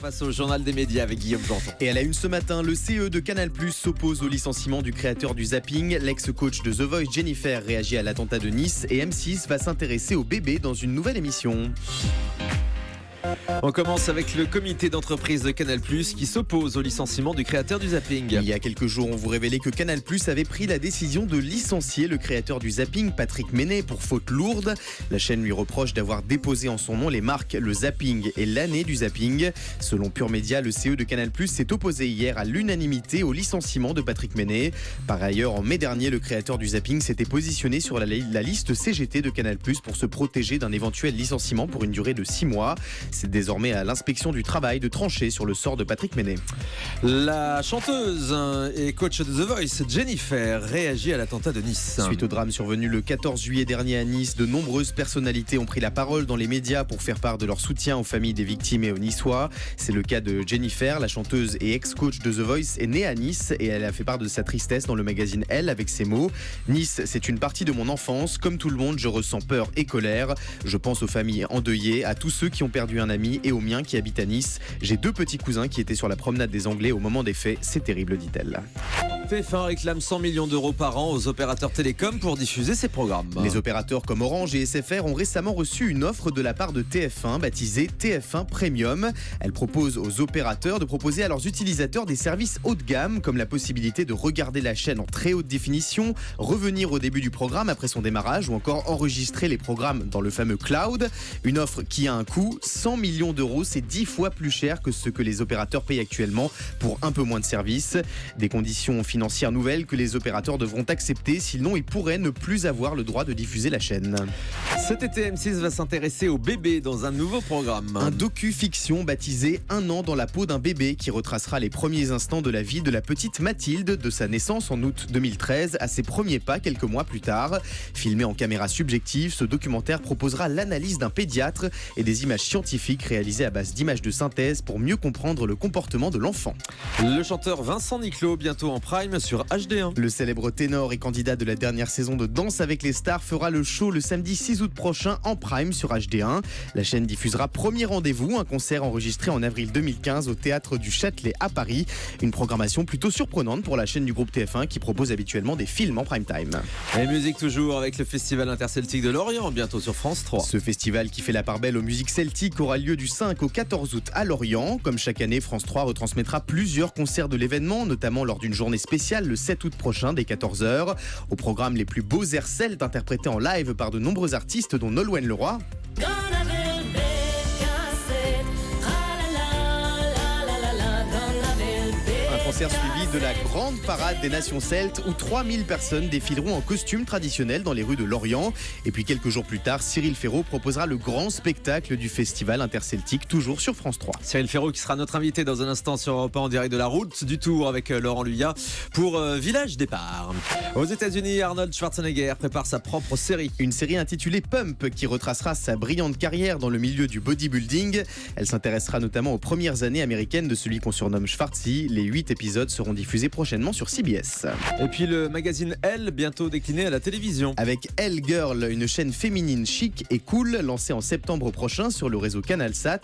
Face au journal des médias avec Guillaume Janton. Et à la une ce matin, le CE de Canal+ s'oppose au licenciement du créateur du zapping. L'ex-coach de The Voice, Jennifer, réagit à l'attentat de Nice et M6 va s'intéresser au bébé dans une nouvelle émission. On commence avec le comité d'entreprise de Canal+, qui s'oppose au licenciement du créateur du zapping. Il y a quelques jours, on vous révélait que Canal+ avait pris la décision de licencier le créateur du zapping, Patrick Menet, pour faute lourde. La chaîne lui reproche d'avoir déposé en son nom les marques le zapping et l'année du zapping. Selon Pure Média, le CE de Canal+ s'est opposé hier à l'unanimité au licenciement de Patrick Menet. Par ailleurs, en mai dernier, le créateur du zapping s'était positionné sur la liste CGT de Canal+ pour se protéger d'un éventuel licenciement pour une durée de 6 mois. C'est désormais à l'inspection du travail de trancher sur le sort de Patrick Menet. La chanteuse et coach de The Voice, Jennifer, réagit à l'attentat de Nice. Suite au drame survenu le 14 juillet dernier à Nice, de nombreuses personnalités ont pris la parole dans les médias pour faire part de leur soutien aux familles des victimes et aux Niçois. C'est le cas de Jennifer, la chanteuse et ex-coach de The Voice, est née à Nice et elle a fait part de sa tristesse dans le magazine Elle avec ces mots. « Nice, c'est une partie de mon enfance. Comme tout le monde, je ressens peur et colère. Je pense aux familles endeuillées, à tous ceux qui ont perdu un ami et aux miens qui habitent à Nice. J'ai 2 petits cousins qui étaient sur la promenade des Anglais au moment des faits. C'est terrible, dit-elle. » TF1 réclame 100 millions d'euros par an aux opérateurs télécoms pour diffuser ses programmes. Les opérateurs comme Orange et SFR ont récemment reçu une offre de la part de TF1 baptisée TF1 Premium. Elle propose aux opérateurs de proposer à leurs utilisateurs des services haut de gamme comme la possibilité de regarder la chaîne en très haute définition, revenir au début du programme après son démarrage ou encore enregistrer les programmes dans le fameux cloud. Une offre qui a un coût, 100 millions d'euros, c'est 10 fois plus cher que ce que les opérateurs payent actuellement pour un peu moins de services. Des conditions financières nouvelles que les opérateurs devront accepter, sinon ils pourraient ne plus avoir le droit de diffuser la chaîne. Cet été, M6 va s'intéresser au bébé dans un nouveau programme. Un docu-fiction baptisé Un an dans la peau d'un bébé qui retracera les premiers instants de la vie de la petite Mathilde, de sa naissance en août 2013 à ses premiers pas quelques mois plus tard. Filmé en caméra subjective, ce documentaire proposera l'analyse d'un pédiatre et des images scientifiques réalisées à base d'images de synthèse pour mieux comprendre le comportement de l'enfant. Le chanteur Vincent Niclot, bientôt en prime sur HD1. Le célèbre ténor et candidat de la dernière saison de Danse avec les stars fera le show le samedi 6 août prochain en prime sur HD1. La chaîne diffusera Premier Rendez-vous, un concert enregistré en avril 2015 au Théâtre du Châtelet à Paris. Une programmation plutôt surprenante pour la chaîne du groupe TF1 qui propose habituellement des films en prime time. Et musique toujours avec le Festival interceltique de Lorient, bientôt sur France 3. Ce festival qui fait la part belle aux musiques celtiques aura lieu du 5 au 14 août à Lorient. Comme chaque année, France 3 retransmettra plusieurs concerts de l'événement, notamment lors d'une journée spéciale le 7 août prochain dès 14h. Au programme, les plus beaux airs celtes interprétés en live par de nombreux artistes dont Nolwenn Leroy. Concert suivi de la grande parade des nations celtes où 3000 personnes défileront en costume traditionnel dans les rues de Lorient. Et puis quelques jours plus tard, Cyril Ferraud proposera le grand spectacle du festival interceltique, toujours sur France 3. Cyril Ferraud qui sera notre invité dans un instant sur Europe 1 en direct de la route du Tour avec Laurent Luyat pour Village Départ. Aux États-Unis, Arnold Schwarzenegger prépare sa propre série. Une série intitulée Pump qui retracera sa brillante carrière dans le milieu du bodybuilding. Elle s'intéressera notamment aux premières années américaines de celui qu'on surnomme Schwartzy. Les 8 épisodes seront diffusés prochainement sur CBS. Et puis le magazine Elle, bientôt décliné à la télévision. Avec Elle Girl, une chaîne féminine chic et cool, lancée en septembre prochain sur le réseau CanalSat.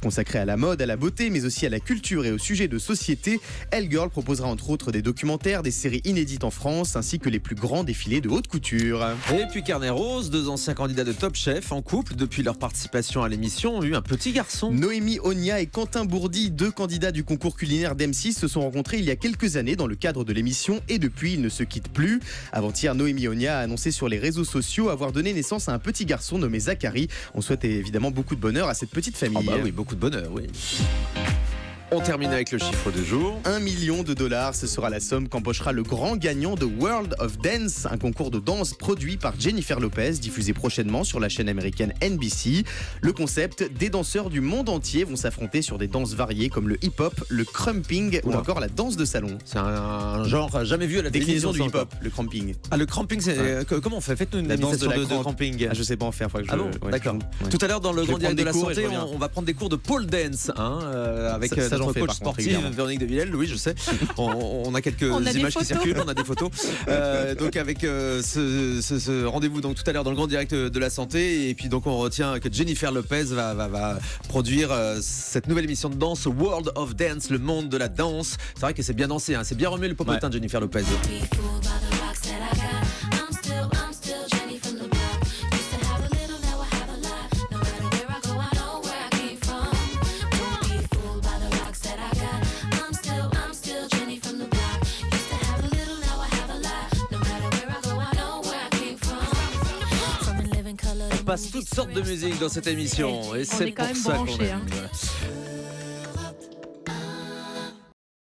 Consacrée à la mode, à la beauté, mais aussi à la culture et aux sujets de société, Elle Girl proposera entre autres des documentaires, des séries inédites en France, ainsi que les plus grands défilés de haute couture. Et puis Carnet Rose, 2 anciens candidats de Top Chef en couple depuis leur participation à l'émission ont eu un petit garçon. Noémie Ogna et Quentin Bourdi, 2 candidats du concours culinaire d'M6, se sont rencontrés il y a quelques années dans le cadre de l'émission et depuis ils ne se quittent plus. Avant-hier, Noémie Ogna a annoncé sur les réseaux sociaux avoir donné naissance à un petit garçon nommé Zachary. On souhaite évidemment beaucoup de bonheur à cette petite famille. Ah bah oui, beaucoup de bonheur, oui. On termine avec le chiffre du jour. $1 million, ce sera la somme qu'empochera le grand gagnant de World of Dance, un concours de danse produit par Jennifer Lopez, diffusé prochainement sur la chaîne américaine NBC. Le concept, des danseurs du monde entier vont s'affronter sur des danses variées comme le hip-hop, le crumping ou encore la danse de salon. C'est un genre jamais vu à la télévision du hip-hop, le crumping. Ah, le crumping, c'est comment on fait? Faites-nous une la danse de crumping. Ah, je sais pas en faire. D'accord. Tout à l'heure dans le grand direct de la santé, on va prendre des cours de pole dance avec Ça, j'en notre fais, coach par contre, sportive, régulièrement. Véronique de Villèle. Oui, je sais. On a quelques On a des images qui photos. circulent, on a des photos. Donc avec ce rendez-vous donc tout à l'heure dans le grand direct de la santé, et puis donc on retient que Jennifer Lopez va produire cette nouvelle émission de danse, World of Dance, le monde de la danse. C'est vrai que c'est bien dansé, hein. C'est bien remué le popotin de Jennifer Lopez. On passe toutes sortes de musique dans cette émission, et c'est est quand pour même ça qu'on branchés, aime. hein.